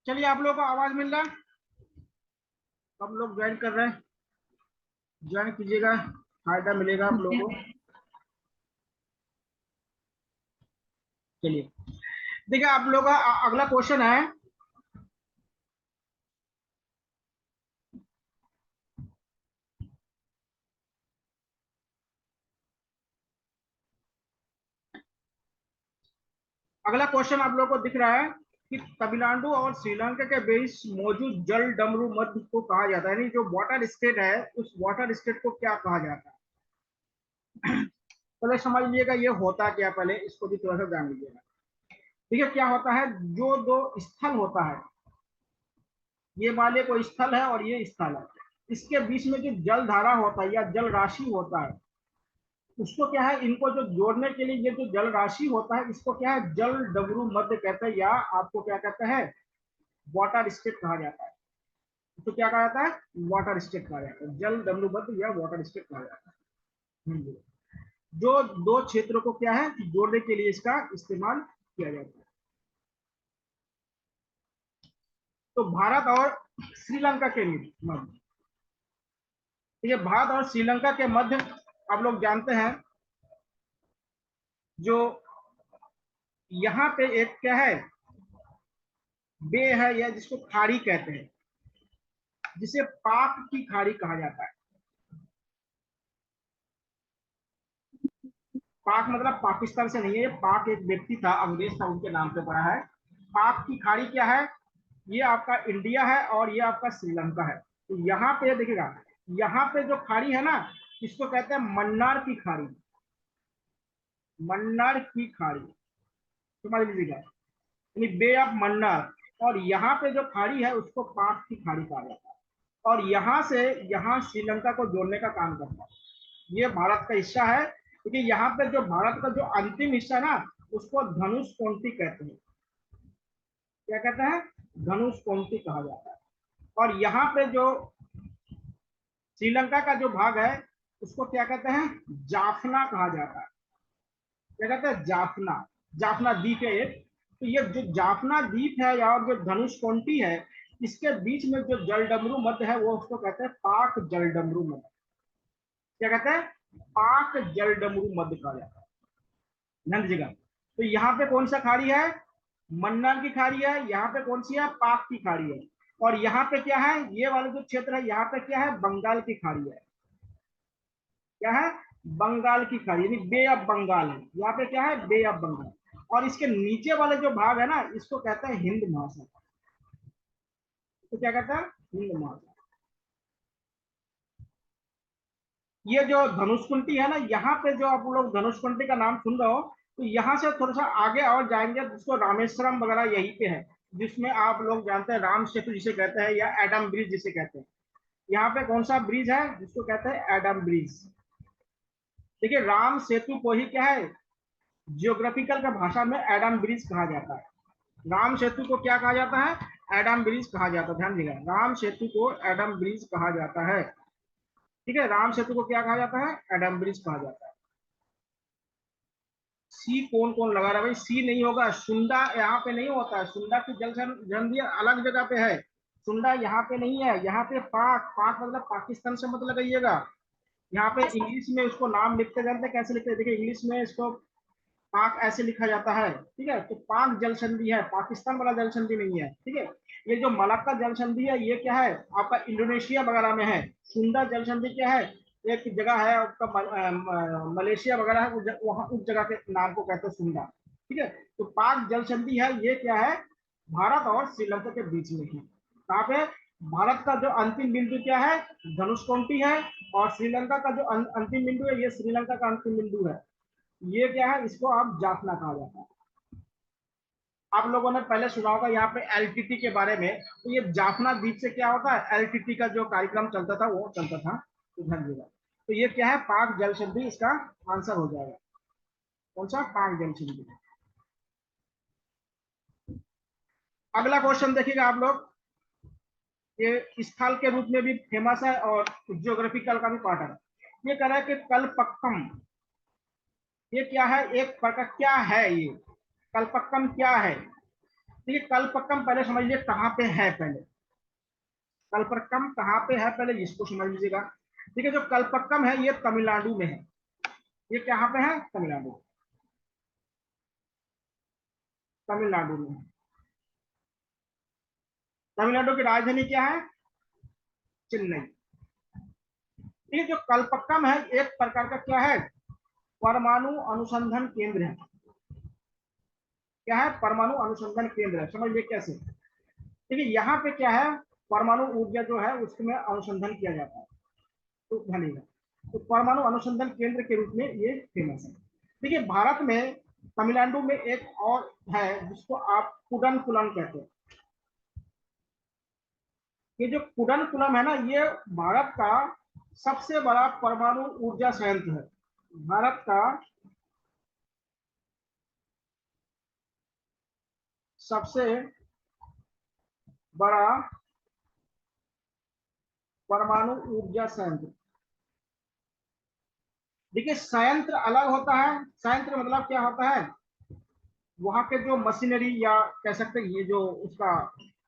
चलिए, आप लोगों को आवाज मिल रहा है? सब लोग ज्वाइन कर रहे हैं, ज्वाइन कीजिएगा, फायदा मिलेगा आप लोगों को। चलिए, देखिए आप लोगों का अगला क्वेश्चन है। अगला क्वेश्चन आप लोगों को दिख रहा है कि तमिलनाडु और श्रीलंका के बीच मौजूद जल डमरू मध्य को कहा जाता है, यानी जो वाटर स्टेट है उस वाटर स्टेट को क्या कहा जाता है? पहले समझ लीजिएगा ये होता क्या, पहले इसको भी थोड़ा सा जान लीजिएगा। ठीक है, क्या होता है, जो दो स्थल होता है, ये वाले को स्थल है और ये स्थल है, इसके बीच में जो जल धारा होता है या जल राशि होता है, उसको क्या है, इनको जो जोड़ने के लिए ये जो जल राशि होता है इसको क्या है, जल डमरू मध्य कहते हैं, या आपको क्या कहते हैं, वाटर स्टेट कहा जाता है। तो क्या कहा जाता है, वाटर स्टेट कहा जाता है, जल डमरू मध्य या वाटर स्टेट कहा जाता है। जो दो क्षेत्रों को क्या है, जोड़ने के लिए इसका इस्तेमाल किया जाता है। तो भारत और श्रीलंका के मध्य, ये भारत और श्रीलंका के मध्य आप लोग जानते हैं, जो यहाँ पे एक क्या है, बे है, या जिसको खाड़ी कहते हैं, जिसे पाक की खाड़ी कहा जाता है। पाक मतलब पाकिस्तान से नहीं है, पाक एक व्यक्ति था, अंग्रेज था, उनके नाम पे पड़ा है। पाक की खाड़ी क्या है, ये आपका इंडिया है और ये आपका श्रीलंका है। तो यहाँ पे देखिएगा, यहाँ पे जो खाड़ी है ना, इसको कहते हैं मन्नार की खाड़ी, मन्नार की खाड़ी, समझ लीजिएगा, यानी बे ऑफ मन्नार। और यहाँ पे जो खाड़ी है उसको पाक की खाड़ी कहा जाता है, और यहाँ से यहाँ श्रीलंका को जोड़ने का काम करता है। ये भारत का हिस्सा है, क्योंकि यहाँ पे जो भारत का जो अंतिम हिस्सा ना, उसको धनुष कोंटी कहते हैं। क्या कहते हैं, धनुष कोंटी कहा जाता है। और यहाँ पे जो श्रीलंका का जो भाग है उसको क्या कहते हैं, जाफना कहा जाता है। क्या कहते हैं, जाफना, जाफना द्वीप है एक। तो ये जो जाफना द्वीप है या जो धनुष कोंटी है, इसके बीच में जो जल डमरू मध्य है वो उसको कहते हैं पाक जल डमरू मध्य। क्या कहते हैं, पाक जल डमरू मध्य कहा जाता है, ध्यान दीजिएगा। तो यहाँ पे कौन सा खाड़ी है, मन्नार की खाड़ी है, यहाँ पे कौन सी है, पाक की खाड़ी है। और यहाँ पे क्या है, ये वाला जो क्षेत्र है यहाँ पे क्या है, बंगाल की खाड़ी है। क्या है, बंगाल की खाड़ी, यानी बे ऑफ बंगाल है, यहाँ पे क्या है, बे ऑफ बंगाल। और इसके नीचे वाले जो भाग है ना, इसको कहते हैं हिंद महासागर। तो क्या कहता है, हिंद महासागर। ये जो धनुषकुंटी है ना, यहाँ पे जो आप लोग धनुषकुंटी का नाम सुन रहे हो, तो यहाँ से थोड़ा सा आगे और जाएंगे, जिसको रामेश्वरम वगैरह यहीं पे है, जिसमें आप लोग जानते हैं राम सेतु जिसे कहते हैं, या एडम ब्रिज जिसे कहते हैं। यहाँ पे कौन सा ब्रिज है, जिसको कहते हैं एडम ब्रिज। देखिए, राम सेतु को ही क्या है, जियोग्राफिकल का भाषा में एडम ब्रिज कहा जाता है। राम सेतु को क्या कहा जाता है, एडम ब्रिज कहा जाता है, ध्यान दीजिएगा, राम सेतु को एडम ब्रिज कहा जाता है। ठीक है, राम सेतु को क्या कहा जाता है, एडम ब्रिज कहा जाता है। सी कौन कौन लगा रहा है भाई, सी नहीं होगा, सुंडा यहाँ पे नहीं होता है, सुंडा की जल संधि अलग जगह पे है, सुंडा यहाँ पे नहीं है। यहाँ पे पाक, पाक मतलब पाकिस्तान से मत लगाइएगा। यहाँ पे इंग्लिश में उसको नाम लिखते जानते कैसे लिखते हैं, देखिए इंग्लिश में इसको पाक ऐसे लिखा जाता है। ठीक है, तो पाक जल संधि है, पाकिस्तान वाला जल संधि नहीं है। ठीक है, ये जो मलक्का जल संधि है ये क्या है, आपका इंडोनेशिया वगैरह में है। सुंदा जल संधि क्या है, एक जगह है आपका मलेशिया वगैरह है, वहां उस जगह के नाम को कहते हैं सुंदा। ठीक है, तो पाक जल संधि है, ये क्या है, भारत और श्रीलंका के बीच में है। कहाँ पे, भारत का जो अंतिम बिंदु क्या है, धनुषकोटी है, और श्रीलंका का जो अंतिम बिंदु है, ये श्रीलंका का अंतिम बिंदु है। ये क्या है, इसको आप जाफना कहा जाता है। आप लोगों ने पहले सुना होगा यहाँ पे एलटीटी के बारे में, तो ये जाफना द्वीप से क्या होता है, एलटीटी का जो कार्यक्रम चलता था वो चलता था, तो ध्यान दीजिएगा। तो ये क्या है, पाक जल संधि इसका आंसर हो जाएगा। कौन सा, पाक जल संधि। अगला क्वेश्चन देखिएगा आप लोग, ये स्थल के रूप में भी फेमस है और जियोग्राफिकल का भी पार्ट है। ये कह रहा है कि कलपक्कम, ये क्या है, एक प्रकार क्या है ये, कलपक्कम क्या है। ठीक है, कल्पक्कम पहले समझ लीजिए कहाँ पे है। पहले कल्पक्कम कहाँ पे है, पहले इसको समझ लीजिएगा। ठीक है, जो कल्पक्कम है ये तमिलनाडु में है। ये कहाँ पे है? तमिलनाडु, तमिलनाडु में। तमिलनाडु की राजधानी क्या है? चेन्नई। ठीक है, जो कल्पक्कम है एक प्रकार का क्या है? परमाणु अनुसंधान केंद्र है। क्या है? परमाणु अनुसंधान केंद्र है। समझ लीजिए कैसे। ठीक है, यहाँ पे क्या है? परमाणु ऊर्जा जो है उसमें अनुसंधान किया जाता है। तो ध्यान दीजिएगा, तो परमाणु अनुसंधान केंद्र के रूप में ये फेमस है। ठीक है, भारत में तमिलनाडु में एक और है जिसको आप कुडनकुलम कहते हैं। ये जो कुडनकुलम है ना, ये भारत का सबसे बड़ा परमाणु ऊर्जा संयंत्र है। भारत का सबसे बड़ा परमाणु ऊर्जा संयंत्र। देखिए, संयंत्र अलग होता है। संयंत्र मतलब क्या होता है? वहां के जो मशीनरी या कह सकते हैं ये जो उसका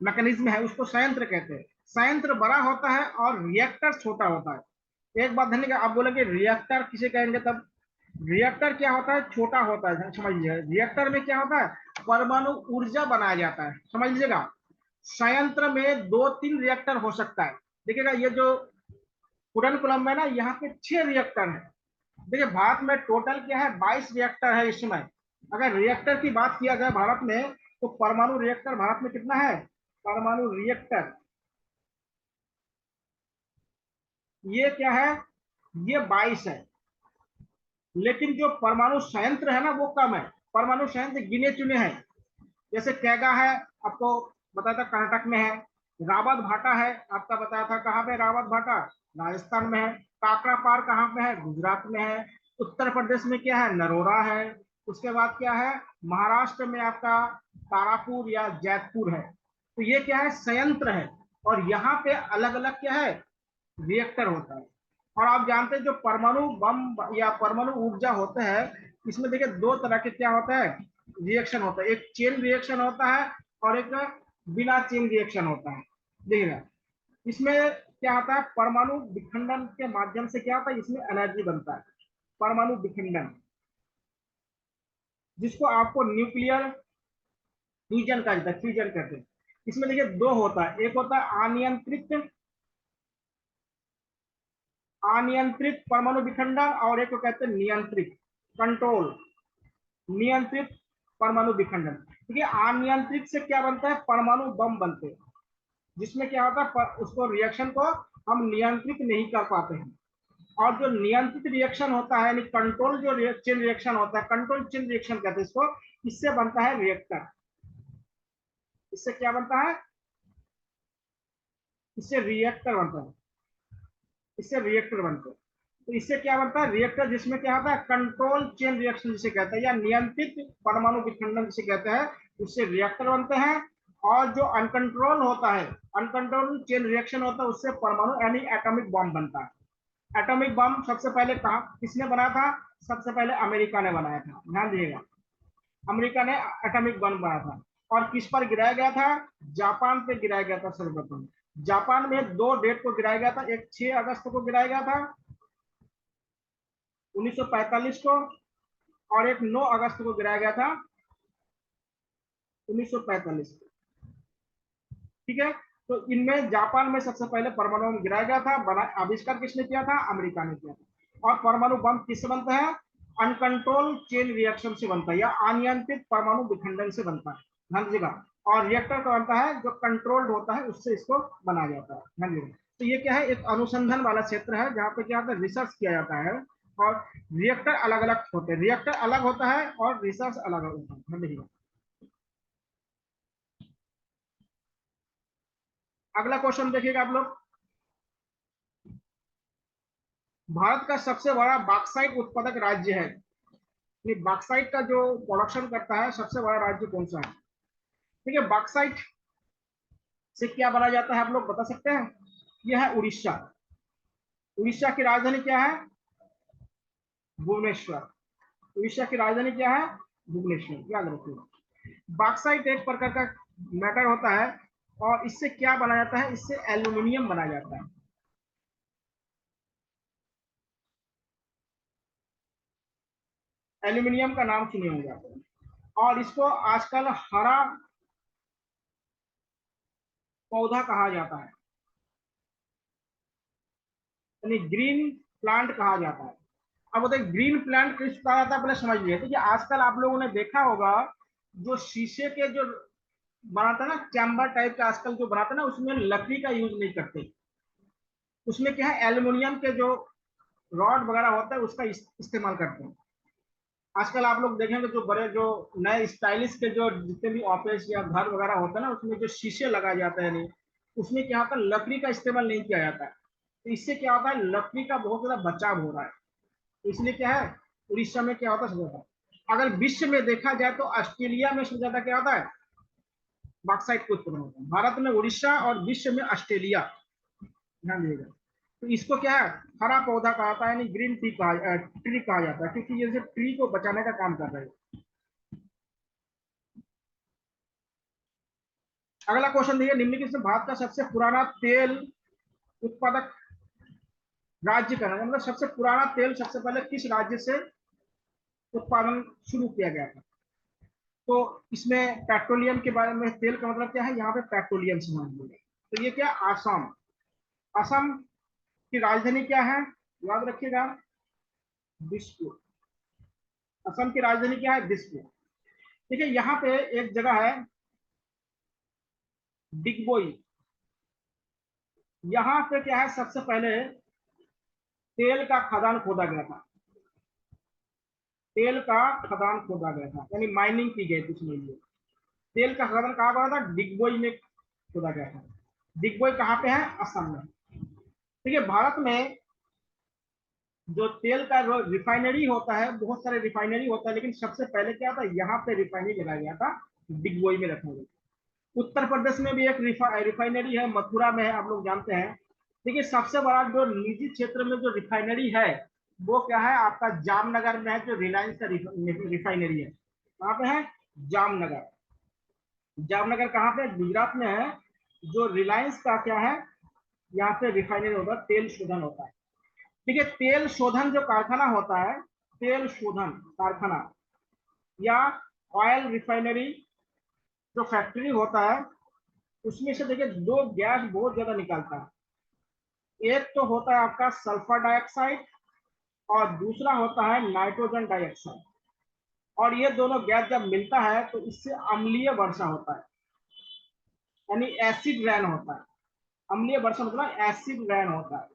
मैकेनिज्म है उसको संयंत्र कहते हैं। संयंत्र बड़ा होता है और रिएक्टर छोटा होता है। एक बात ध्यान, आप बोलेंगे रिएक्टर किसे कहेंगे, तब रिएक्टर क्या होता है? छोटा होता है। समझ लीजिए, रिएक्टर में क्या होता है? परमाणु ऊर्जा बनाया जाता है। समझ लीजिएगा, संयंत्र में 2-3 रिएक्टर हो सकता है। देखिएगा, ये जो कुडनकुलम में ना, यहाँ पे 6 रिएक्टर है। देखिए, भारत में टोटल क्या है? 22 रिएक्टर है इस समय। अगर रिएक्टर की बात किया जाए भारत में, तो परमाणु रिएक्टर भारत में कितना है? परमाणु रिएक्टर ये क्या है? ये 22 है। लेकिन जो परमाणु संयंत्र है ना वो कम है। परमाणु संयंत्र गिने चुने हैं। जैसे कैगा है, आपको बताया था कर्नाटक में है। रावत भाटा है, आपका बताया था कहाँ पे? रावत भाटा राजस्थान में है। काकरा पार कहाँ पे है? गुजरात में है। उत्तर प्रदेश में क्या है? नरोरा है। उसके बाद क्या है? महाराष्ट्र में आपका तारापुर या जैतपुर है। तो ये क्या है? संयंत्र है। और यहाँ पे अलग अलग क्या है? रिएक्टर होता है। और आप जानते हैं जो परमाणु बम या परमाणु ऊर्जा होते हैं, इसमें देखिए 2 तरह के क्या होता है? रिएक्शन होता है। एक चेन रिएक्शन होता है और एक बिना चेन रिएक्शन होता है। देखिएगा, इसमें क्या होता है? परमाणु विखंडन के माध्यम से क्या होता है? इसमें एनर्जी बनता है। परमाणु विखंडन, जिसको आपको न्यूक्लियर फ्यूजन कहा जाता है, फ्यूजन कहते हैं। इसमें देखिए 2 होता है। एक होता है अनियंत्रित अनियंत्रित परमाणु विखंडन, और एक को कहते हैं नियंत्रित, कंट्रोल, नियंत्रित परमाणु विखंडन। ठीक है, अनियंत्रित से क्या बनता है? परमाणु बम बनते हैं, जिसमें क्या होता है? उसको रिएक्शन को हम नियंत्रित नहीं कर पाते हैं। और जो नियंत्रित रिएक्शन होता है, यानी कंट्रोल जो चेन रिएक्शन होता है, कंट्रोल चेन रिएक्शन कहते हैं इसको, इससे बनता है रिएक्टर। इससे क्या बनता है? इससे रिएक्टर बनता है। इससे रिएक्टर बनते हैं। तो इससे क्या बनता है? रिएक्टर, जिसमें क्या होता है? कंट्रोल चेन रिएक्शन जिसे कहते हैं, या नियंत्रित परमाणु विखंडन जिसे कहते हैं, उससे रिएक्टर बनते हैं। और जो अनकंट्रोल होता है, अनकंट्रोल चेन रिएक्शन होता है, उससे परमाणु यानी एटॉमिक बम बनता है। एटॉमिक बम सबसे पहले कहा किसने बनाया था? सबसे पहले अमेरिका ने बनाया था। ध्यान दीजिएगा, अमेरिका ने एटॉमिक बम बनाया था। और किस पर गिराया गया था? जापान पे गिराया गया था सर्वप्रथम। जापान में 2 डेट को गिराया गया था। एक 6 अगस्त को गिराया गया था 1945 को, और एक 9 अगस्त को गिराया गया था 1945 को। ठीक है, तो इनमें जापान में सबसे पहले परमाणु बम गिराया गया था। बना आविष्कार किसने किया था? अमेरिका ने किया था। और परमाणु बम किससे बनता है? अनकंट्रोल चेन रिएक्शन से बनता है, या अनियंत्रित परमाणु विखंडन से बनता है। ध्यान दीजिएगा। और रिएक्टर का बनता है जो कंट्रोल्ड होता है, उससे इसको बनाया जाता है। ध्यान दीजिएगा। तो ये क्या है? एक अनुसंधान वाला क्षेत्र है जहाँ पे क्या होता है? रिसर्च किया जाता है। और रिएक्टर अलग अलग होते हैं। रिएक्टर अलग होता है और रिसर्च अलग होता है। ध्यान दीजिएगा। अगला क्वेश्चन देखिएगा आप लोग। भारत का सबसे बड़ा बॉक्साइट उत्पादक राज्य है। ये बॉक्साइट का जो प्रोडक्शन करता है सबसे बड़ा राज्य कौन सा है? ठीक है, बॉक्साइट से क्या बना जाता है आप लोग बता सकते हैं? यह है उड़ीसा। उड़ीसा की राजधानी क्या है? भुवनेश्वर। उड़ीसा की राजधानी क्या है? भुवनेश्वर, याद रखिएगा। बॉक्साइट एक प्रकार का मैटर होता है, और इससे क्या बनाया जाता है, इससे एल्यूमिनियम बनाया जाता है। एल्यूमिनियम का नाम सुने होंगे आप। और इसको आजकल हरा पौधा कहा जाता है, यानी ग्रीन प्लांट कहा जाता है। अब बताइए ग्रीन प्लांट किस कहा जाता है, पहले समझ लिया। देखिए आजकल आप लोगों ने देखा होगा, जो शीशे के जो बनाता है ना, चैम्बर टाइप का आजकल जो बनाता है ना, उसमें लकड़ी का यूज नहीं करते। उसमें क्या है, एल्यूमिनियम के जो रॉड वगैरह होता है उसका इस्तेमाल करते हैं। आजकल आप लोग देखेंगे जो बड़े जो नए स्टाइलिश के जो जितने भी ऑफिस या घर वगैरह होता है ना, उसमें जो शीशे लगाए जाते हैं, नहीं उसमें क्या होता है, लकड़ी का इस्तेमाल नहीं किया जाता है। तो इससे क्या होता है, लकड़ी का बहुत ज्यादा बचाव हो रहा है। तो इसलिए क्या है, उड़ीसा में क्या होता है सबसे ज्यादा। अगर विश्व में देखा जाए तो ऑस्ट्रेलिया में सबसे ज्यादा क्या होता है, बॉक्साइट का उत्पादन होता है। भारत में उड़ीसा और विश्व में ऑस्ट्रेलिया। ध्यान दीजिएगा। तो इसको क्या है, हरा पौधा कहा जाता है, यानी ग्रीन ट्री कहा जाता है, क्योंकि ये ट्री को बचाने का काम कर रहे हैं। अगला क्वेश्चन देखिए, निम्नलिखित में भारत का सबसे पुराना तेल उत्पादक राज्य का नाम, मतलब सबसे पुराना तेल सबसे पहले किस राज्य से उत्पादन शुरू किया गया था। तो इसमें पेट्रोलियम के बारे में, तेल का मतलब क्या है, यहाँ पे पेट्रोलियम से मान लिया। तो ये क्या, आसाम। असम की राजधानी क्या है, याद रखिएगा, दिसपुर। असम की राजधानी क्या है, दिसपुर। ठीक है, यहाँ पे एक जगह है डिगबोई। यहाँ पे क्या है, सबसे पहले तेल का खदान खोदा गया था। तेल का खदान खोदा गया था, यानी माइनिंग की गई थी उसमें। लिए तेल का खदान कहाँ गया था, डिगबोई में खोदा गया था। डिगबोई कहाँ पे है, असम में। ठीक है, भारत में जो तेल का रिफाइनरी होता है, बहुत सारे रिफाइनरी होता है, लेकिन सबसे पहले क्या था, यहाँ पे रिफाइनरी लगाया गया था, डिगबोई में रखा गया। उत्तर प्रदेश में भी एक रिफाइनरी है, मथुरा में है, आप लोग जानते हैं। देखिए सबसे बड़ा जो निजी क्षेत्र में जो रिफाइनरी है, वो क्या है आपका, जामनगर में है, जो रिलायंस का रिफाइनरी है। कहाँ पे है, जामनगर। जामनगर कहाँ पे, गुजरात में है। जो रिलायंस का क्या है, यहाँ पे रिफाइनरी होता है, तेल शोधन होता है। ठीक है, तेल शोधन जो कारखाना होता है, तेल शोधन कारखाना या ऑयल रिफाइनरी जो फैक्ट्री होता है, उसमें से देखिए दो गैस बहुत ज्यादा निकलता है। एक तो होता है आपका सल्फर डाइऑक्साइड, और दूसरा होता है नाइट्रोजन डाइऑक्साइड। और ये दोनों गैस जब मिलता है तो इससे अम्लीय वर्षा होता है, यानी एसिड रेन होता है। अम्लीय वर्षा मतलब एसिड रेन होता है।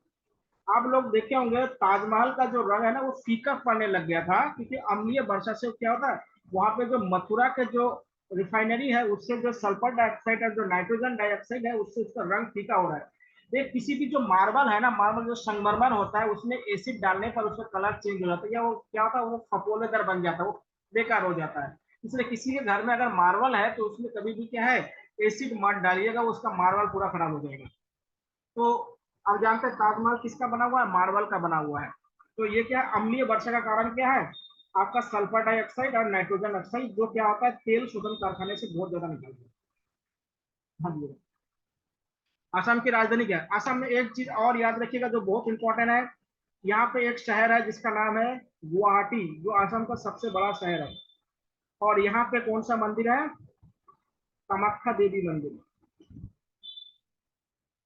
आप लोग देखे होंगे ताजमहल का जो रंग है ना, वो फीका पड़ने लग गया था, क्योंकि अम्लीय वर्षा से क्या होता है, वहां पे जो मथुरा के जो रिफाइनरी है, उससे जो सल्फर डाइऑक्साइड और जो नाइट्रोजन डाइऑक्साइड है, उससे उसका रंग फीका हो रहा है। तो किसी भी जो मार्बल है ना, मार्बल जो संगमरमर होता है, उसमें एसिड डालने पर उसका कलर चेंज हो जाता है, या वो क्या होता है, वो फपोलेदार बन जाता है, वो बेकार हो जाता है। इसलिए किसी के घर में अगर मार्बल है तो उसमें कभी भी क्या है, एसिड मत डालिएगा, उसका मार्बल पूरा खराब हो जाएगा। तो आप जानते हैं ताजमहल किसका बना हुआ है, मार्बल का बना हुआ है। तो ये क्या है, अम्लीय वर्षा का कारण क्या है, आपका सल्फर डाइऑक्साइड और नाइट्रोजन ऑक्साइड, जो क्या होता है तेल शोधन कारखाने से बहुत ज्यादा निकलता है। हाँ जी। असम की राजधानी क्या है, असम में एक चीज और याद रखिएगा जो बहुत इंपॉर्टेंट है, यहाँ पे एक शहर है जिसका नाम है गुवाहाटी, जो असम का सबसे बड़ा शहर है। और यहाँ पे कौन सा मंदिर है, कामाख्या देवी मंदिर।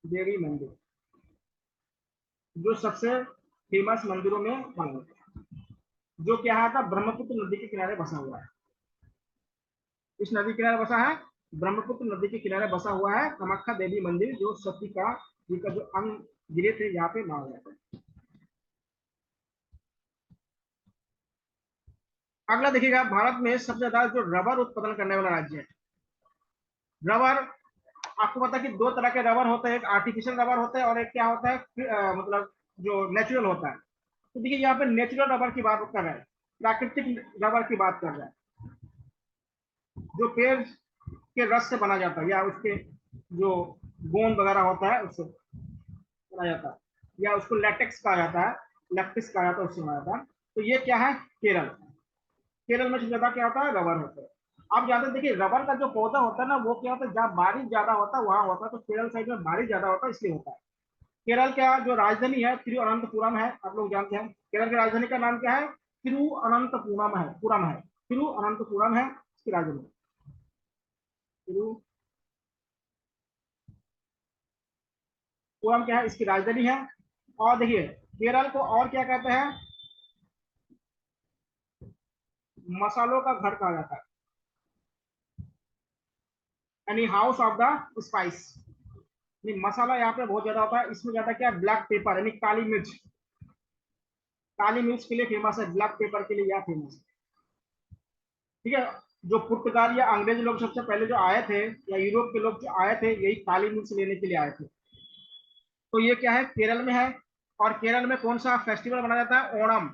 देवी मंदिर जो सबसे फेमस मंदिरों में माना जाता है, जो क्या है था, ब्रह्मपुत्र नदी के किनारे बसा हुआ है। इस नदी किनारे बसा है, ब्रह्मपुत्र नदी के किनारे बसा हुआ है कामाख्या देवी मंदिर, जो सती का जी का जो अंग गिरे थे, यहाँ पे माना जाता है। अगला देखिएगा, भारत में सबसे ज्यादा जो रबर उत्पादन करने वाला राज्य है, रबर। आपको पता है कि दो तरह के रबर होते हैं, एक आर्टिफिशियल रबर होता है और एक क्या होता है, मतलब जो नेचुरल होता है। तो देखिए यहाँ पे नेचुरल रबर की बात कर रहे हैं, प्राकृतिक रबर की बात कर रहे हैं, जो पेड़ के रस से बना जाता है, या उसके जो गोंद वगैरह होता है उससे बनाया जाता है, या उसको लेटेक्स कहा जाता है, लैक्टिस कहा जाता है, उससे बनाया जाता है। तो ये क्या है, केरल। केरल में सबसे ज्यादा क्या होता है, रबर होता है। आप जानते हैं, देखिए रबर का जो पौधा होता है ना, वो क्या होता है, जहाँ बारिश ज्यादा होता है वहां होता है, तो केरल साइड में बारिश ज्यादा होता है इसलिए होता है। केरल का जो राजधानी है तिरुअनंतपुरम है, आप लोग जानते हैं। केरल की राजधानी का नाम क्या है? तिरुअनंतपुरम है इसकी राजधानी। तिरुपुरम क्या है इसकी राजधानी है। और देखिए केरल को और क्या कहते हैं? मसालों का घर कहा जाता है, यानी हाउस ऑफ द स्पाइस। मसाला यहाँ पे बहुत ज्यादा होता है, इसमें ज्यादा क्या, ब्लैक पेपर यानी काली मिर्च। काली मिर्च के लिए फेमस है, ब्लैक पेपर के लिए यह फेमस है। ठीक है। जो पुर्तगाल या अंग्रेज लोग सबसे पहले जो आए थे, या यूरोप के लोग जो आए थे, यही काली मिर्च लेने के लिए आए थे। तो ये क्या है, केरल में है। और केरल में कौन सा फेस्टिवल मनाया जाता है? ओणम।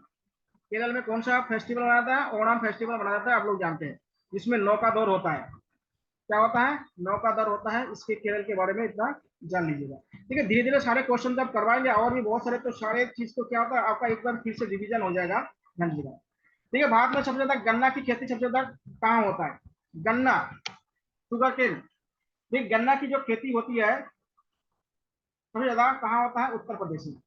केरल में कौन सा फेस्टिवल मनाया जाता है? ओणम फेस्टिवल मनाया जाता है, आप लोग जानते हैं, जिसमें नौका दौर होता है। क्या होता है? नौका दौर होता है। इसके केरल के बारे में इतना जान लीजिएगा। ठीक है, धीरे धीरे सारे क्वेश्चन जब करवाएंगे और भी बहुत सारे, तो सारे चीज को क्या होता है आपका एकदम फिर से रिवीजन हो जाएगा, ध्यान दीजिएगा। ठीक है, भारत में सबसे ज्यादा गन्ना की खेती सबसे ज्यादा कहाँ होता है? गन्ना, शुगर केन। ठीक, गन्ना की जो खेती होती है सबसे ज्यादा कहाँ होता है? उत्तर प्रदेश में।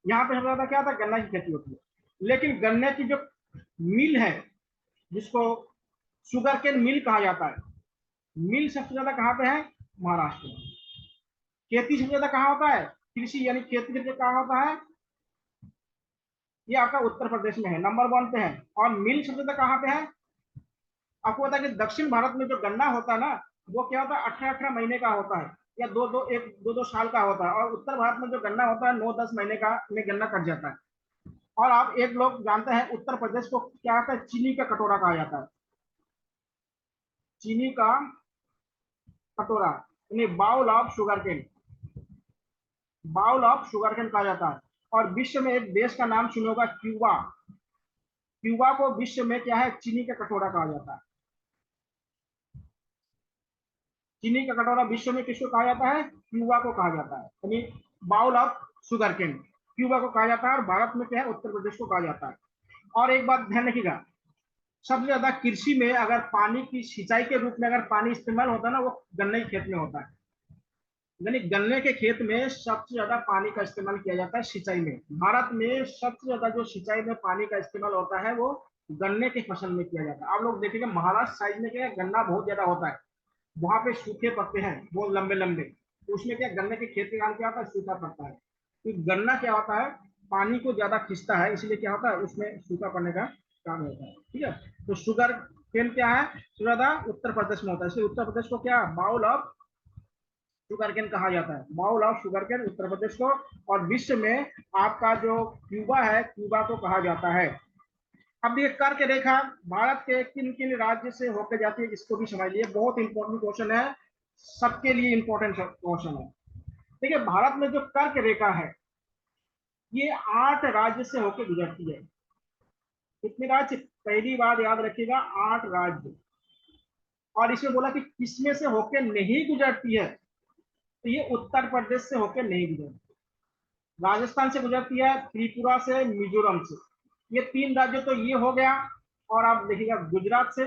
यहाँ पे सबसे ज्यादा क्या होता है? गन्ना की खेती होती है। लेकिन गन्ने की जो मिल है, जिसको शुगर केन मिल कहा जाता है, मिल सबसे ज्यादा कहाँ पे है? महाराष्ट्र में। खेती सबसे ज्यादा कहाँ होता है? कृषि यानी खेती सबसे कहाँ होता है? ये आपका उत्तर प्रदेश में है, नंबर वन पे है। और मिल सबसे ज्यादा कहाँ पे है? आपको पता है कि दक्षिण भारत में जो गन्ना होता है ना, वो क्या होता है, 18-18 महीने का होता है, या दो दो साल का होता है। और उत्तर भारत में जो गन्ना होता है 9-10 महीने का में गन्ना कट जाता है। और आप एक लोग जानते हैं उत्तर प्रदेश को क्या कहता है? चीनी का कटोरा कहा जाता है। चीनी का कटोरा यानी bowl of sugarcane. Bowl of sugarcane कहा जाता है। और विश्व में एक देश का नाम सुने होगा, क्यूबा। क्यूबा को विश्व में क्या है? चीनी का कटोरा कहा जाता है। चीनी का कटोरा विश्व में किसको कहा जाता है? क्यूबा को कहा जाता है, यानी bowl of sugarcane Cuba को कहा जाता है। और भारत में क्या है? उत्तर प्रदेश को कहा जाता है। और एक बात ध्यान रखिएगा, सबसे ज्यादा कृषि में अगर पानी की सिंचाई के रूप में अगर पानी इस्तेमाल होता है ना, वो गन्ने के खेत में होता है। यानी गन्ने के खेत में सबसे ज्यादा पानी का इस्तेमाल किया जाता है सिंचाई में। भारत में सबसे ज्यादा जो सिंचाई में पानी का इस्तेमाल होता है वो गन्ने की फसल में किया जाता है। आप लोग देखेंगे महाराष्ट्र साइड में क्या गन्ना बहुत ज्यादा होता है, वहां पे सूखे पत्ते हैं बहुत लंबे लंबे, तो उसमें क्या गन्ने के खेत के काम क्या होता है? सूखा पड़ता है। तो गन्ना क्या होता है? पानी को ज्यादा खींचता है, इसलिए क्या होता है उसमें सूखा पड़ने का काम होता है। ठीक है, तो शुगर केन क्या है? ज्यादा उत्तर प्रदेश में होता है, इसलिए उत्तर प्रदेश को क्या बाउल ऑफ शुगर केन कहा जाता है, bowl of sugar cane Uttar Pradesh को। और विश्व में आपका जो क्यूबा है, क्यूबा को कहा जाता है। अब ये कर्क रेखा भारत के किन किन राज्य से होकर जाती है, इसको भी समझ लिए, बहुत इंपॉर्टेंट क्वेश्चन है, सबके लिए इंपॉर्टेंट क्वेश्चन है। देखिए भारत में जो कर्क रेखा है, ये 8 राज्य से होकर गुजरती है। कितने राज्य? पहली बात याद रखिएगा, 8 राज्य। और इसमें बोला कि किसमें से होकर नहीं गुजरती है, तो ये उत्तर प्रदेश से होकर नहीं गुजरती, राजस्थान से गुजरती है, त्रिपुरा से, मिजोरम से। ये 3 राज्य तो ये हो गया। और आप देखिएगा गुजरात से,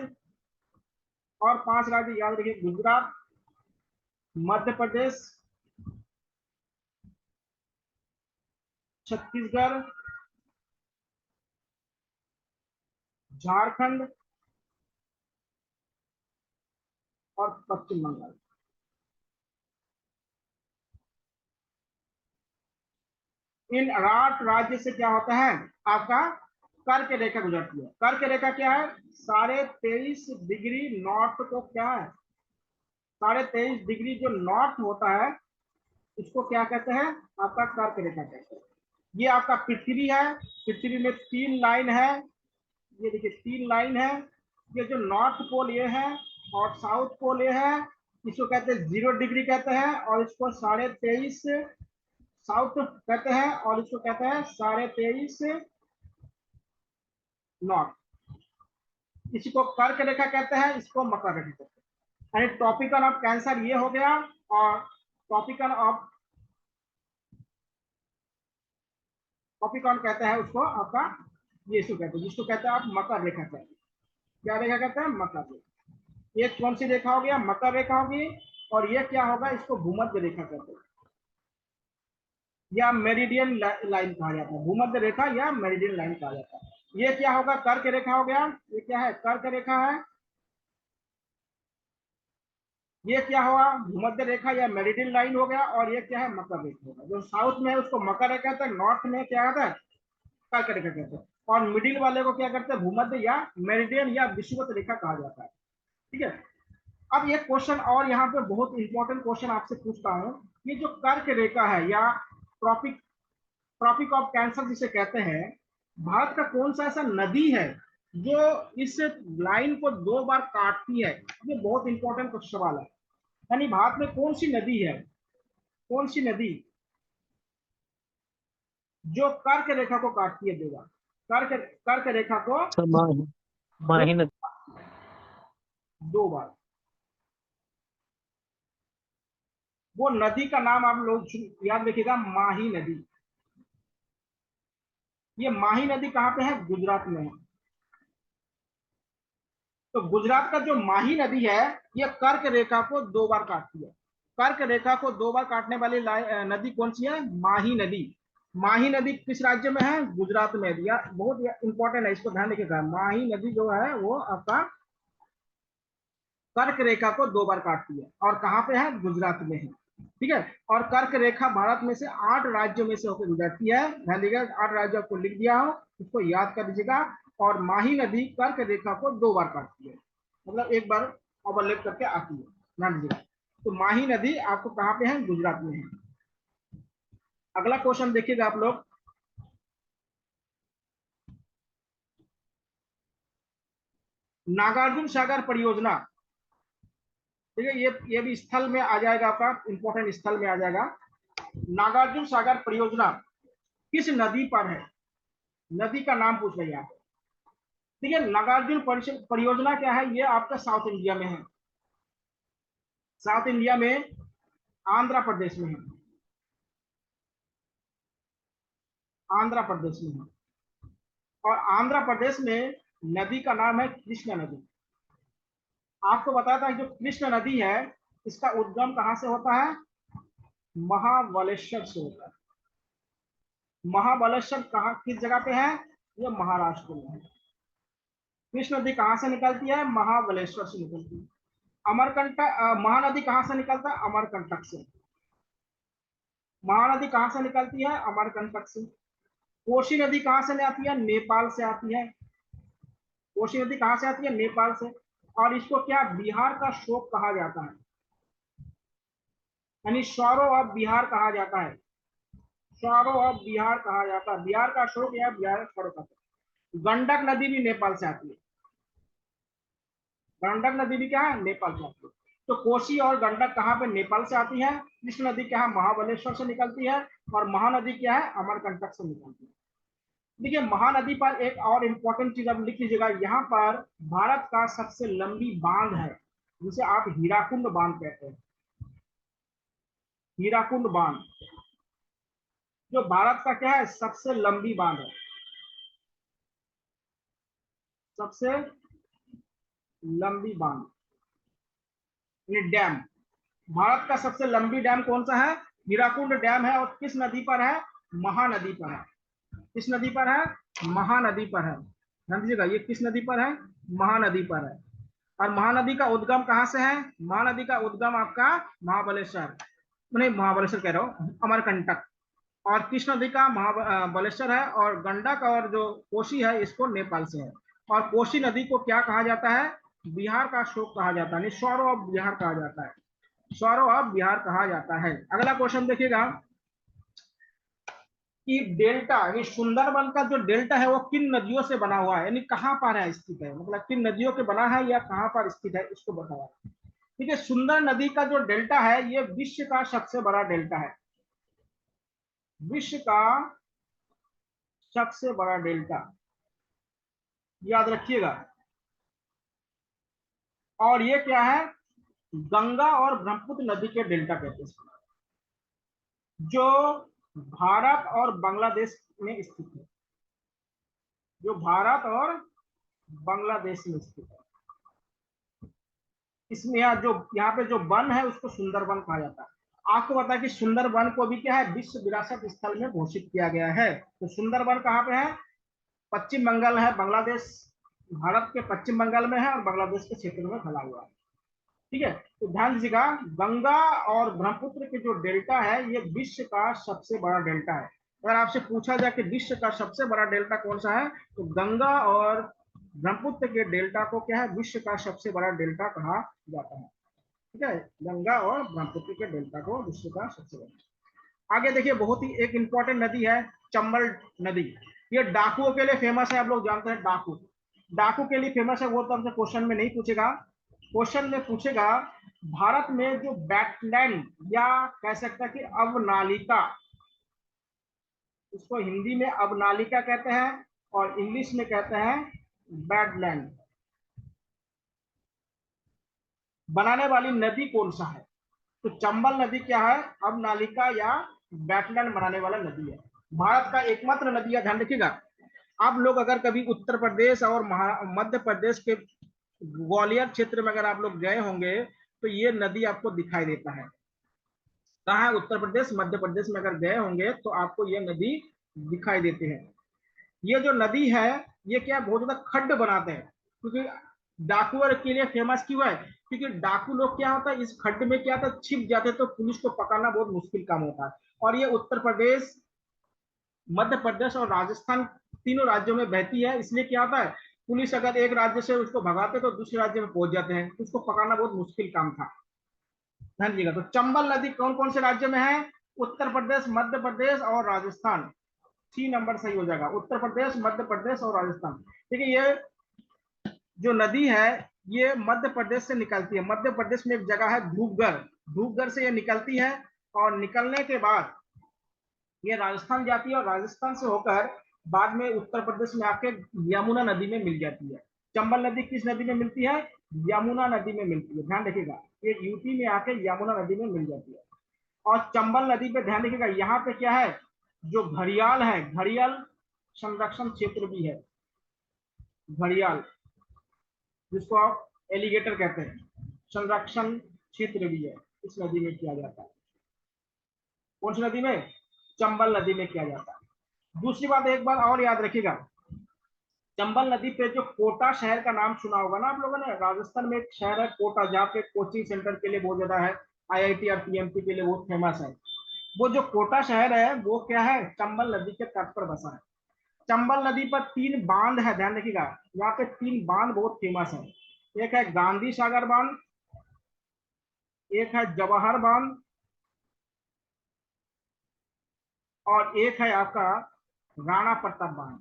और 5 राज्य याद रखिए, गुजरात, मध्य प्रदेश, छत्तीसगढ़, झारखंड और पश्चिम बंगाल। इन 8 राज्य से क्या होता है आपका? कर्क रेखा गुजरती है। कर्क रेखा क्या है? 23.5 डिग्री नॉर्थ को क्या है? 23.5 डिग्री जो नॉर्थ होता है, इसको क्या कहते हैं? आपका कर्क रेखा कहते हैं। ये आपका पृथ्वी है, पृथ्वी में 3 लाइन है, ये देखिए 3 लाइन है। ये जो नॉर्थ पोल ये है, और साउथ पोल ये है, इसको कहते हैं 0 डिग्री कहते हैं, और इसको 23.5 साउथ कहते हैं, और इसको कहते हैं 23.5 नॉर्थ। इसको कर्क रेखा कहते हैं, इसको मकर रेखा कहते हैं। यानी ट्रॉपिकल ऑफ कैंसर ये हो गया, और ट्रॉपिकल ऑफ ट्रॉपिकल कहते हैं उसको आपका, ये इसको कहते हैं, जिसको कहते हैं आप मकर रेखा कहते हैं। क्या रेखा कहते हैं? मकर रेखा। ये कौन सी रेखा हो गया? मकर रेखा होगी। और ये क्या होगा? इसको भूमध्य रेखा कहते हैं, या मेरिडियन लाइन कहा जाता है। भूमध्य रेखा या मेरिडियन लाइन कहा जाता है। ये क्या होगा? कर्क रेखा हो गया। ये क्या है? कर्क रेखा है। ये क्या हुआ? भूमध्य रेखा या मेरिडियन लाइन हो गया। और ये क्या है? मकर रेखा होगा। जो साउथ में है उसको मकर रेखा कहते हैं, नॉर्थ में क्या कहते हैं? कर्क रेखा कहते हैं। और मिडिल वाले को क्या करते हैं? भूमध्य या मेरिडियन या विषुवत रेखा कहा जाता है। ठीक है। अब ये क्वेश्चन और यहाँ पे बहुत इंपॉर्टेंट क्वेश्चन आपसे पूछता हूँ। ये जो कर्क रेखा है या ट्रॉपिक ट्रॉपिक ऑफ कैंसर जिसे कहते हैं, भारत का कौन सा ऐसा नदी है जो इस लाइन को 2 बार काटती है? ये बहुत इंपॉर्टेंट सवाल है। यानी भारत में कौन सी नदी है, कौन सी नदी जो कर्क रेखा को काटती है 2 बार? कर्क कर्क रेखा को सर माही, दो माही नदी। 2 बार। वो नदी का नाम आप लोग याद रखिएगा, माही नदी। ये माही नदी कहाँ पे है? गुजरात में है। तो गुजरात का जो माही नदी है, ये कर्क रेखा को 2 बार काटती है। कर्क रेखा को 2 बार काटने वाली नदी कौन सी है? माही नदी। माही नदी किस राज्य में है? गुजरात में है। बहुत इंपॉर्टेंट है, इसको ध्यान रखिएगा। माही नदी जो है वो आपका कर्क रेखा को 2 बार काटती है। और कहाँ पे है? गुजरात में है। ठीक है। और कर्क रेखा भारत में से 8 राज्यों में से होकर गुजरती है। ध्यान दीजिएगा, 8 राज्यों को लिख दिया हो, इसको याद कर दीजिएगा। और माही नदी कर्क रेखा को 2 बार काटती है, मतलब एक बार ओवरलैप करके आती है। ध्यान दीजिएगा। तो माही नदी आपको कहाँ पे है? गुजरात में है। अगला क्वेश्चन देखिएगा आप लोग। नागार्जुन सागर परियोजना, ठीक है, ये भी स्थल में आ जाएगा, आपका इंपॉर्टेंट स्थल में आ जाएगा। नागार्जुन सागर परियोजना किस नदी पर है? नदी का नाम पूछ रही है आप। ठीक है। नागार्जुन परियोजना क्या है? ये आपका साउथ इंडिया में है। साउथ इंडिया में आंध्र प्रदेश में है। आंध्र प्रदेश में है। और आंध्र प्रदेश में नदी का नाम है कृष्णा नदी। आपको बताया था जो कृष्णा नदी है, इसका उद्गम कहां से होता है? महाबलेश्वर से होता है। महाबलेश्वर कहाँ, किस जगह पे है? ये महाराष्ट्र में है। कृष्ण नदी कहां से निकलती है? महाबलेश्वर से निकलती है। अमरकंटक महानदी कहां से निकलता है? अमरकंटक से। महानदी कहां से निकलती है? अमरकंटक से। कोसी नदी कहां से आती है? नेपाल से आती है। कोसी नदी कहां से आती है? नेपाल से। और इसको क्या बिहार का शोक कहा जाता है? यानी सौरो ऑफ बिहार कहा जाता है। सौरो ऑफ बिहार कहा जाता है। बिहार का शोक या बिहार का शौर्य। गंडक नदी भी नेपाल से आती है। गंडक नदी भी क्या है? नेपाल से आती है। तो कोसी और गंडक कहाँ पे? नेपाल से आती है। कृष्ण नदी क्या है? महाबलेश्वर से निकलती है। और महानदी क्या है? अमरकंटक से निकलती है। देखिए, महानदी पर एक और इंपॉर्टेंट चीज आप लिख लीजिएगा, यहाँ पर भारत का सबसे लंबी बांध है, जिसे आप हीराकुंड बांध कहते हैं। हीराकुंड बांध जो भारत का क्या है? सबसे लंबी बांध है। सबसे लंबी बांध डैम। भारत का सबसे लंबी डैम कौन सा है? हीराकुंड डैम है। और किस नदी पर है? महानदी पर है। किस नदी पर है? महानदी पर है। ध्यान दीजिएगा, ये किस नदी पर है? महानदी पर है। और महानदी का उद्गम कहां से है? महानदी का उद्गम आपका महाबलेश्वर, नहीं महाबलेश्वर कह रहा हूं, अमरकंटक। और कृष्ण नदी का महाबलेश्वर है। और गंडक और जो कोसी है, इसको नेपाल से है। और कोसी नदी को क्या कहा जाता है? बिहार का शोक कहा जाता है, स्वरो ऑफ बिहार कहा जाता है। स्वरो ऑफ बिहार कहा जाता है। अगला क्वेश्चन देखिएगा कि डेल्टा यानी सुंदरबन का जो डेल्टा है वो किन नदियों से बना हुआ है, यानी कहां पर है स्थित है, मतलब किन नदियों के बना है या कहां पर स्थित है, इसको बताया। ठीक है। सुंदर नदी का जो डेल्टा है, ये विश्व का सबसे बड़ा डेल्टा है। विश्व का सबसे बड़ा डेल्टा, याद रखिएगा। और ये क्या है? गंगा और ब्रह्मपुत्र नदी के डेल्टा कहते हैं, जो भारत और बांग्लादेश में स्थित है। जो भारत और बांग्लादेश में स्थित है। इसमें यहाँ पे जो वन है उसको सुंदरबन कहा जाता है। आपको पता है कि सुंदरबन को भी क्या है, विश्व विरासत स्थल में घोषित किया गया है। तो सुंदरबन कहाँ पे है? पश्चिम बंगाल है, बांग्लादेश, भारत के पश्चिम बंगाल में है और बांग्लादेश के क्षेत्र में फैला हुआ है। ठीक है, तो ध्यान दीजिएगा, गंगा और ब्रह्मपुत्र के जो डेल्टा है ये विश्व का सबसे बड़ा डेल्टा है। अगर आपसे पूछा जाए कि विश्व का सबसे बड़ा डेल्टा कौन सा है, तो गंगा और ब्रह्मपुत्र के डेल्टा को क्या है, विश्व का सबसे बड़ा डेल्टा कहा जाता है। ठीक है, गंगा और ब्रह्मपुत्र के डेल्टा को विश्व का सबसे बड़ा। आगे देखिए, बहुत ही एक इंपॉर्टेंट नदी है चंबल नदी। ये डाकुओं के लिए फेमस है, आप लोग जानते हैं डाकू, डाकू के लिए फेमस है। वो तो हमसे क्वेश्चन में नहीं पूछेगा, क्वेश्चन में पूछेगा भारत में जो बैटलैंड या कह सकते हैं कि अवनालिका, उसको हिंदी में अवनालिका कहते हैं और इंग्लिश में कहते हैं बैटलैंड, बनाने वाली नदी कौन सा है? तो चंबल नदी क्या है, अवनालिका या बैटलैंड बनाने वाला नदी है। भारत का एकमात्र नदी है, ध्यान रखिएगा। आप लोग अगर कभी उत्तर प्रदेश और मध्य प्रदेश के ग्वालियर क्षेत्र में अगर आप लोग गए होंगे तो ये नदी आपको दिखाई देता है। कहाँ है? उत्तर प्रदेश मध्य प्रदेश में अगर गए होंगे तो आपको ये नदी दिखाई देते हैं। ये जो नदी है ये क्या बहुत ज्यादा खड्ड बनाते हैं, क्योंकि डाकू के लिए फेमस क्यों है? क्योंकि डाकू लोग क्या होता है, इस खड्ड में क्या होता है, छिप जाते तो पुलिस को पकड़ना बहुत मुश्किल काम होता है। और ये उत्तर प्रदेश, मध्य प्रदेश और राजस्थान तीनों राज्यों में बहती है, इसलिए क्या होता है, पुलिस अगर एक राज्य से उसको भगाते तो दूसरे राज्य में पहुंच जाते हैं, तो उसको पकड़ना बहुत मुश्किल काम था। ध्यान दीजिएगा, तो चंबल नदी कौन कौन से राज्य में है? उत्तर प्रदेश, मध्य प्रदेश और राजस्थान। 3 नंबर सही हो जाएगा, उत्तर प्रदेश, मध्य प्रदेश और राजस्थान। ठीक है, ये जो नदी है ये मध्य प्रदेश से निकलती है। मध्य प्रदेश में एक जगह है धूपगढ़, धूपगढ़ से ये निकलती है और निकलने के बाद ये राजस्थान जाती है और राजस्थान से होकर बाद में उत्तर प्रदेश में आके यमुना नदी में मिल जाती है। चंबल नदी किस नदी में मिलती है? यमुना नदी में मिलती है, ध्यान रखिएगा, ये यूपी में आके यमुना नदी में मिल जाती है। और चंबल नदी पे ध्यान रखिएगा, यहाँ पे क्या है, जो घड़ियाल है, घड़ियाल संरक्षण क्षेत्र भी है। घड़ियाल, जिसको आप एलिगेटर कहते हैं, संरक्षण क्षेत्र भी है, इस नदी में किया जाता है। कौन सी नदी में? चंबल नदी में किया जाता है। दूसरी बात एक बार और याद रखिएगा, चंबल नदी पे जो कोटा शहर का नाम सुना होगा ना आप लोगों ने, राजस्थान में एक शहर है कोटा, जहाँ पे कोचिंग सेंटर के लिए बहुत ज्यादा है, आईआईटी और पीएमटी के लिए बहुत फेमस है। वो जो कोटा शहर है वो क्या है, चंबल नदी के तट पर बसा है। चंबल नदी पर 3 बांध है, ध्यान रखिएगा, यहाँ पे 3 बांध बहुत फेमस है। एक है गांधी सागर बांध, एक है जवाहर बांध और एक है आपका राणा प्रताप बांध।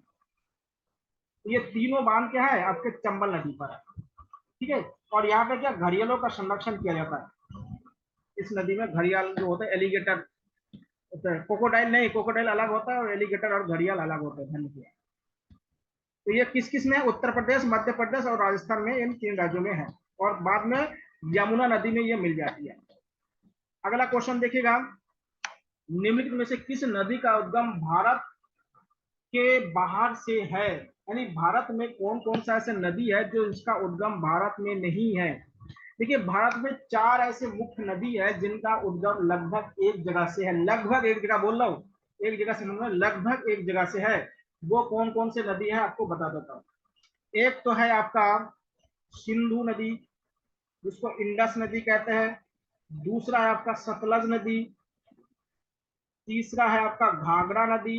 ये तीनों बांध क्या है, आपके चंबल नदी पर है। ठीक है, और यहाँ पे क्या घड़ियालों का संरक्षण किया जाता है। इस नदी में घड़ियाल जो होता है, एलिगेटर होता है, कोकोडाइल नहीं, कोकोडाइल अलग होता है और एलिगेटर और घड़ियाल अलग होता है, ध्यान रखिए। तो ये किस किस में? उत्तर प्रदेश, मध्य प्रदेश और राजस्थान में, इन 3 राज्यों में है। और बाद में यमुना नदी में ये मिल जाती है। अगला क्वेश्चन देखिएगा, निम्नलिखित में से किस नदी का उद्गम भारत के बाहर से है? यानी भारत में कौन कौन सा ऐसे नदी है जो इसका उद्गम भारत में नहीं है? देखिए, भारत में 4 ऐसे मुख्य नदी है जिनका उद्गम लगभग एक जगह से है, लगभग एक जगह बोल रहा हूँ, एक जगह से मतलब लगभग एक जगह से है। वो कौन कौन से नदी है आपको बता देता हूँ। एक तो है आपका सिंधु नदी, जिसको इंडस नदी कहते हैं। दूसरा है आपका सतलज नदी। तीसरा है आपका घाघरा नदी,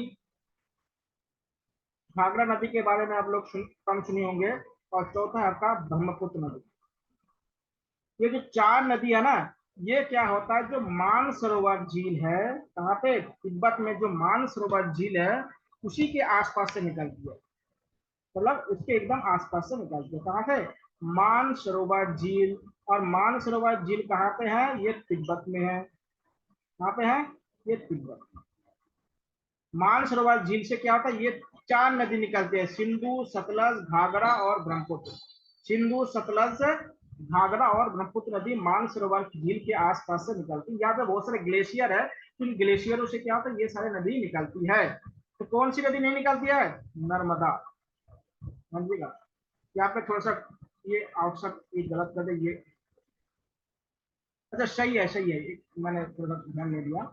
घाघरा नदी के बारे में आप लोग कम सुने होंगे। और चौथा है आपका ब्रह्मपुत्र नदी। ये जो 4 नदी है ना, ये क्या होता है, जो मानसरोवर झील है, कहाँ पे? तिब्बत में जो मानसरोवर झील है उसी के आसपास से निकलती है, मतलब उसके एकदम आसपास से निकलती है। कहाँ से? मानसरोवर झील। और मानसरोवर झील कहाँ पे है? ये तिब्बत में है। कहाँ पे है? ये तिब्बत। मानसरोवर झील से क्या होता है, ये 4 नदी निकलती है, सिंधु, सतलज, घाघरा और ब्रह्मपुत्र। सिंधु, सतलज, घाघरा और ब्रह्मपुत्र नदी मानसरोवर झील के आसपास से निकलती है। यहाँ पे बहुत सारे ग्लेशियर है, तो इन ग्लेशियरों से क्या होता है, ये सारी नदी निकलती है। तो कौन सी नदी नहीं निकलती है? नर्मदा, समझिएगा, यहाँ पे थोड़ा सा ये आउटसाइड ये गलत कर दे ये। अच्छा सही है सही है, मैंने थोड़ा ध्यान नहीं दिया।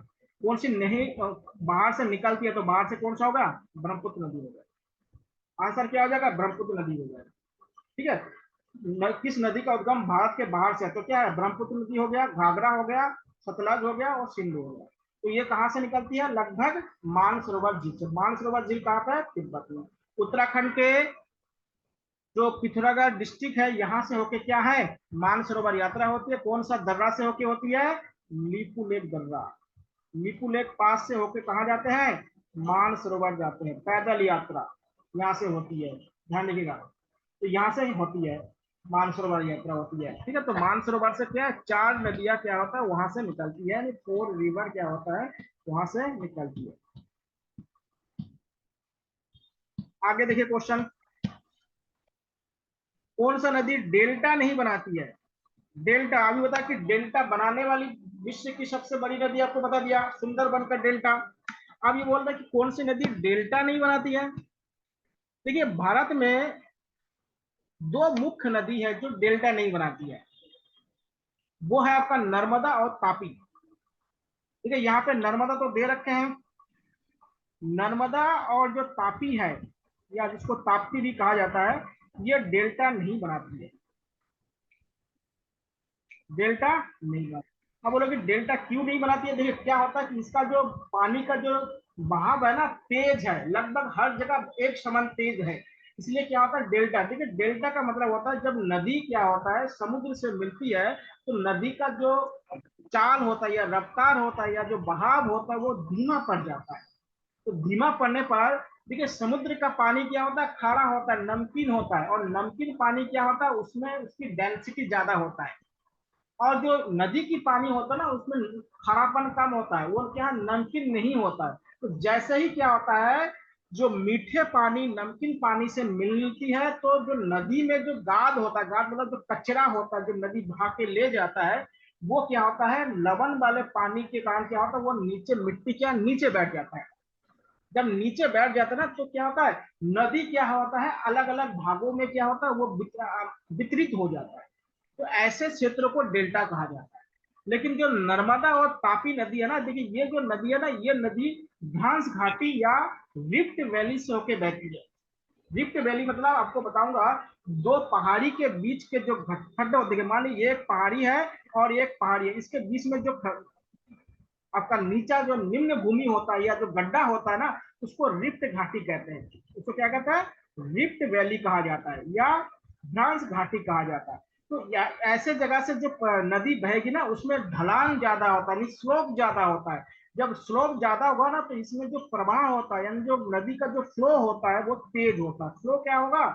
कौन सी नदी बाहर से निकलती है, तो बाहर से कौन सा होगा, ब्रह्मपुत्र नदी होगा। आंसर क्या हो जाएगा, ब्रह्मपुत्र नदी हो जाएगा। ठीक है, किस नदी का उद्गम भारत के बाहर से है, तो क्या है, ब्रह्मपुत्र नदी हो गया, घाघरा हो गया, सतलज हो गया और सिंधु हो गया। तो ये कहाँ से निकलती है, लगभग मानसरोवर झील से। मानसरोवर झील कहाँ पे है, तिब्बत में। उत्तराखंड के जो पिथौरागढ़ डिस्ट्रिक्ट है, यहाँ से होके क्या है, मानसरोवर यात्रा होती है। कौन सा दर्रा से होके होती है, लीपू लेक दर्रा। लीपू लेक पास से होके कहाँ जाते हैं, मानसरोवर जाते हैं, पैदल यात्रा यहाँ से होती है, ध्यान रखिएगा। तो यहाँ से होती है मानसरोवर यात्रा होती है। ठीक है, तो मानसरोवर से क्या है, 4 नदियां क्या होता है वहां से निकलती है, 4 रिवर क्या होता है वहां से निकलती है। आगे देखिए क्वेश्चन, कौन सा नदी डेल्टा नहीं बनाती है। डेल्टा अभी बता कि डेल्टा बनाने वाली विश्व की सबसे बड़ी नदी आपको बता दिया, सुंदरबन का डेल्टा। अब ये बोल रहा है कि कौन सी नदी डेल्टा नहीं बनाती है। देखिए भारत में 2 मुख्य नदी है जो डेल्टा नहीं बनाती है, वो है आपका नर्मदा और तापी। ठीक है, यहाँ पे नर्मदा तो दे रखे हैं, नर्मदा और जो तापी है या जिसको ताप्ती भी कहा जाता है, ये डेल्टा नहीं बनाती है, डेल्टा नहीं बनाती। अब बोलोगे डेल्टा क्यों नहीं बनाती है, देखिए क्या होता है कि इसका जो पानी का जो बहाव है ना, तेज है, लगभग हर जगह एक समान तेज है। इसलिए क्या होता है डेल्टा, देखिए डेल्टा का मतलब होता है जब नदी क्या होता है समुद्र से मिलती है, तो नदी का जो चाल होता है या रफ्तार होता है या जो बहाव होता है वो धीमा पड़ जाता है। तो धीमा पड़ने पर देखिए समुद्र का पानी क्या होता है, खारा होता है, नमकीन होता है, और नमकीन पानी क्या होता है उसमें उसकी डेंसिटी ज्यादा होता है। और जो नदी की पानी होता है ना उसमें खारापन कम होता है, वो क्या नमकीन नहीं होता है। तो जैसे ही क्या होता है, जो मीठे पानी नमकीन पानी से मिलती है, तो जो नदी में जो गाद होता है, गाद मतलब जो कचरा होता है जो नदी बहा के ले जाता है, वो क्या होता है लवण वाले पानी के कारण क्या होता है वो नीचे मिट्टी क्या नीचे बैठ जाता है। जब नीचे बैठ जाता है ना तो क्या होता है, नदी क्या होता है अलग अलग भागों में क्या होता है वो वितरित हो जाता है। तो ऐसे क्षेत्र को डेल्टा कहा जाता है। लेकिन जो नर्मदा और तापी नदी है ना, देखिए ये जो नदी है ना, ये नदी भ्रांस घाटी या रिफ्ट वैली से होके बहती है। रिफ्ट वैली मतलब आपको बताऊंगा, 2 पहाड़ी के बीच के जो खड्डे होते हैं, मान लीजिए एक पहाड़ी है और एक पहाड़ी है, इसके बीच में जो आपका नीचा जो निम्न भूमि होता है या जो गड्ढा होता है ना, उसको रिफ्ट घाटी कहते हैं। उसको क्या कहता है, रिफ्ट वैली कहा जाता है या भ्रांस घाटी कहा जाता है। तो ऐसे जगह से जो नदी बहेगी ना उसमें ढलान ज्यादा होता है, स्लोप ज्यादा होता है। जब स्लोप ज्यादा होगा ना तो इसमें जो प्रवाह होता है यानी जो नदी का जो फ्लो होता है वो तेज होता है। फ्लो क्या होगा,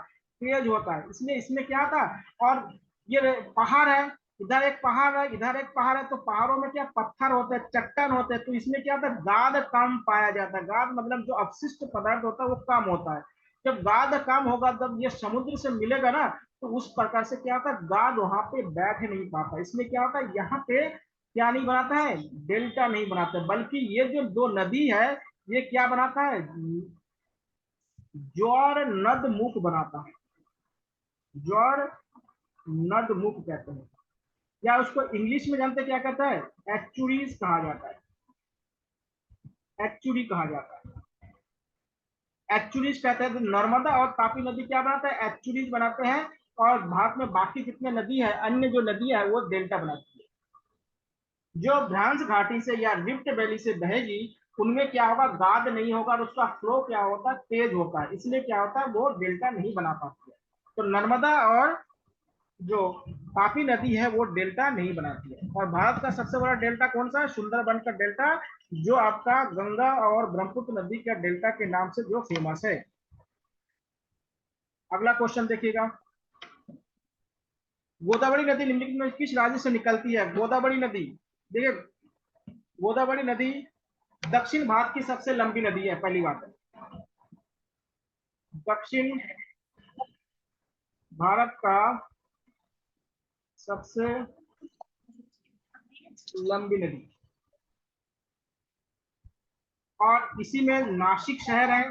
तेज होता है। इसलिए इसमें क्या था, और ये पहाड़ है, इधर एक पहाड़ है इधर एक पहाड़ है, तो पहाड़ों में क्या पत्थर होते हैं, चट्टान होते हैं, तो इसमें क्या होता है गाद कम पाया जाता है। गाद मतलब जो अपशिष्ट पदार्थ होता है वो कम होता है। जब गाद कम होगा तब ये समुद्र से मिलेगा ना, तो उस प्रकार से क्या होता है गाद वहां पे बैठ नहीं पाता। इसमें क्या होता है यहाँ पे क्या नहीं बनाता है, डेल्टा नहीं बनाता, बल्कि ये जो 2 नदी है ये क्या बनाता है, ज्वार नद मुख बनाता है। ज्वार नद मुख कहते हैं, या उसको इंग्लिश में जानते क्या कहता है, एस्चुरीज कहा जाता है। एस्चुरी कहा जाता है, एस्चुरीज कहते हैं। तो नर्मदा और तापी नदी क्या बनाते हैं, एस्चुरीज बनाते हैं। और भारत में बाकी जितने नदी है अन्य जो नदी है वो डेल्टा बनाती है। जो भ्रांस घाटी से या रिफ्ट वैली से बहेगी उनमें क्या होगा, गाद नहीं होगा और उसका फ्लो क्या होता है तेज होता है, इसलिए क्या होता है वो डेल्टा नहीं बना पाती है। तो नर्मदा और जो तापी नदी है वो डेल्टा नहीं बनाती है। और भारत का सबसे बड़ा डेल्टा कौन सा है, सुंदरबन का डेल्टा, जो आपका गंगा और ब्रह्मपुत्र नदी का डेल्टा के नाम से जो फेमस है। अगला क्वेश्चन देखिएगा, गोदावरी नदी निम्नलिखित में किस राज्य से निकलती है। गोदावरी नदी, देखिए गोदावरी नदी दक्षिण भारत की सबसे लंबी नदी है, पहली बात है। दक्षिण भारत का सबसे लंबी नदी, और इसी में नासिक शहर है।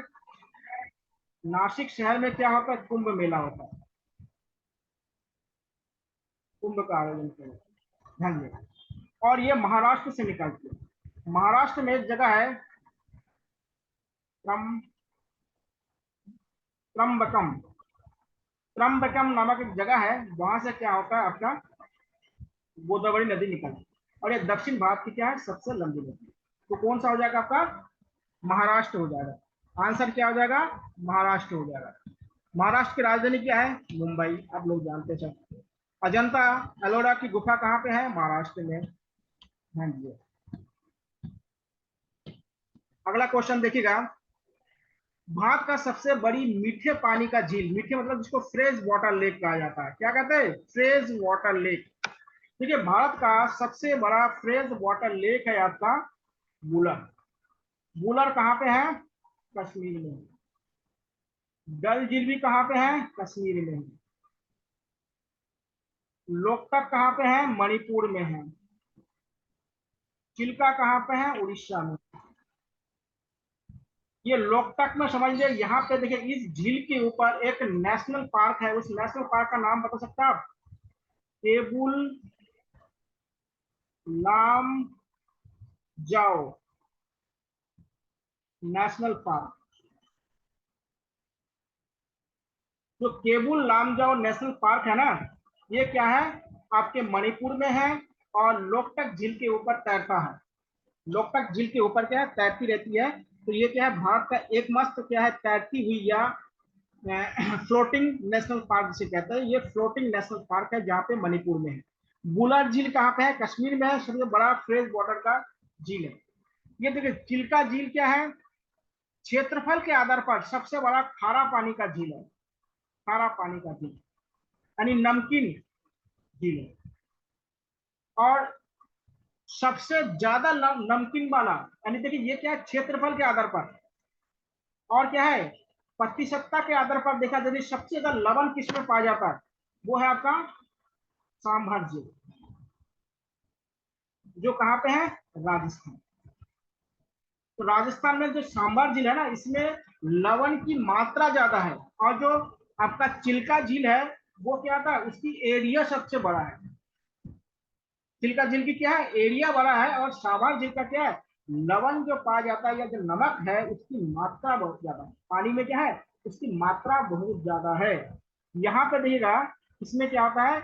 नासिक शहर में क्या होता है, कुंभ मेला होता है। कुंभ का आयोजन किया जाता है। ध्यान दें। और ये महाराष्ट्र से निकलती है। महाराष्ट्र में एक जगह है त्रम त्रम्बकम। त्रम्बकम नामक एक जगह है, वहां से क्या होता है आपका गोदावरी नदी निकलती है। और ये दक्षिण भारत की क्या है सबसे लंबी नदी। तो कौन सा हो जाएगा आपका महाराष्ट्र हो जाएगा। आंसर क्या हो जाएगा महाराष्ट्र हो जाएगा। महाराष्ट्र की राजधानी क्या है मुंबई, आप लोग जानते हैं। अजंता एलोरा की गुफा कहाँ पे है महाराष्ट्र में। हाँ जी। अगला क्वेश्चन देखिएगा। भारत का सबसे बड़ी मीठे पानी का झील, मीठे मतलब जिसको फ्रेश वाटर लेक कहा जाता है, क्या कहते हैं फ्रेश वाटर लेक। देखिए भारत का सबसे बड़ा फ्रेश वाटर लेक है आपका वुलर। वुलर कहाँ पे है कश्मीर में। डल झील भी कहाँ पे है कश्मीर में है। लोकटक कहाँ पे है मणिपुर में है। चिल्का कहाँ पे है उड़ीसा में। ये लोकटक में समझ लीजिए, यहाँ पे देखिए इस झील के ऊपर एक नेशनल पार्क है। उस नेशनल पार्क का नाम बता सकते हैं आप केबुल लाम जाओ नेशनल पार्क। जो केबुल लामजाओ नेशनल पार्क है ना, ये क्या है आपके मणिपुर में है और लोकटक झील के ऊपर तैरता है। लोकटक झील के ऊपर क्या है तैरती रहती है। तो ये क्या है भारत का एकमात्र क्या है तैरती हुई या फ्लोटिंग नेशनल पार्क जिसे कहते हैं। ये फ्लोटिंग नेशनल पार्क है जहाँ पे मणिपुर में है। बुलर झील कहाँ पे है कश्मीर में है। सबसे बड़ा फ्रेश वाटर का झील है। ये देखिए चिल्का झील क्या है क्षेत्रफल के आधार पर सबसे बड़ा खारा पानी का झील है। खारा पानी का झील यानी नमकीन झील है। और सबसे ज्यादा नमकीन वाला यानी देखिए ये क्या है क्षेत्रफल के आधार पर और क्या है प्रतिशतता के आधार पर देखा जाए सबसे ज्यादा लवण किसमें पाया जाता है वो है आपका सांभर झील, जो कहाँ पे है राजस्थान। तो राजस्थान में जो सांभर झील है ना इसमें लवण की मात्रा ज्यादा है। और जो आपका चिल्का झील है वो क्या था उसकी एरिया सबसे बड़ा है। चिल्का झील की क्या है एरिया बड़ा है और सांभर झील का क्या है लवण जो पाया जाता है या जो नमक है उसकी मात्रा बहुत ज्यादा है। पानी में क्या है उसकी मात्रा बहुत ज्यादा है। यहाँ पे देखिएगा इसमें क्या होता है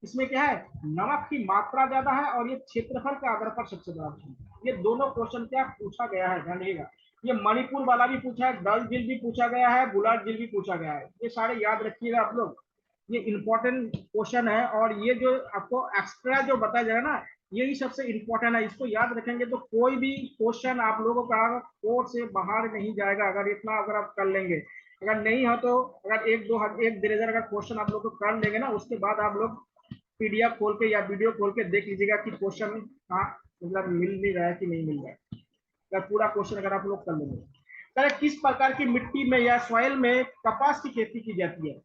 इसमें क्या है नमक की मात्रा ज्यादा है और ये क्षेत्रफल के आधार पर सबसे बड़ा है। ये दोनों क्वेश्चन क्या पूछा गया है ध्यान रखिएगा। ये मणिपुर वाला भी पूछा है, डल झील भी पूछा गया है, बुलार झील भी पूछा गया है। ये सारे याद रखिएगा आप लोग, ये इंपॉर्टेंट क्वेश्चन है। और ये जो आपको एक्स्ट्रा जो बताया जाएगा ना यही सबसे इंपॉर्टेंट है। इसको याद रखेंगे तो कोई भी क्वेश्चन आप लोगों का कोर्स से बाहर नहीं जाएगा। अगर इतना अगर आप कर लेंगे, अगर नहीं हो तो अगर एक 1,500 अगर क्वेश्चन आप लोग को कर लेंगे ना उसके बाद आप लोग पीडीएफ खोल के या वीडियो खोल के देख लीजिएगा कि क्वेश्चन कहाँ मतलब मिल नहीं रहा है कि नहीं मिल रहा है। अगर पूरा क्वेश्चन अगर आप लोग कर लेंगे तो किस प्रकार की मिट्टी में या सॉइल में कपास की खेती की जाती है।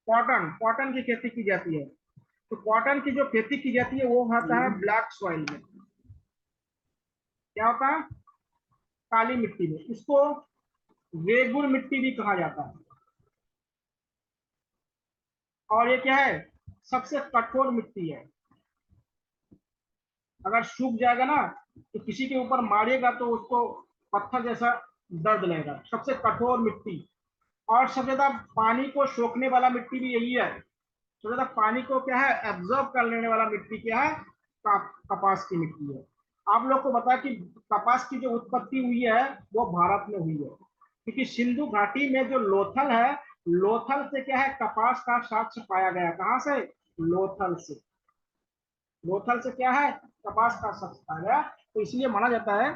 कॉटन कॉटन की खेती की जाती है। तो कॉटन की जो खेती की जाती है वो होता है ब्लैक सॉइल में। क्या होता है काली मिट्टी में। इसको रेगुल मिट्टी भी कहा जाता है। और ये क्या है सबसे कठोर मिट्टी है। अगर सूख जाएगा ना तो किसी के ऊपर मारेगा तो उसको पत्थर जैसा दर्द लगेगा। सबसे कठोर मिट्टी और सबसे ज्यादा पानी को सोखने वाला मिट्टी भी यही है। सबसे ज्यादा पानी को क्या है एब्जॉर्ब कर लेने वाला मिट्टी क्या है कपास की मिट्टी है। आप लोग को बता कि कपास की जो उत्पत्ति हुई है वो भारत में हुई है। क्योंकि सिंधु घाटी में जो लोथल है लोथल से क्या है कपास का साक्ष्य पाया गया। कहाँ से लोथल से। लोथल से क्या है कपास का साक्ष्य पाया गया। तो इसलिए माना जाता है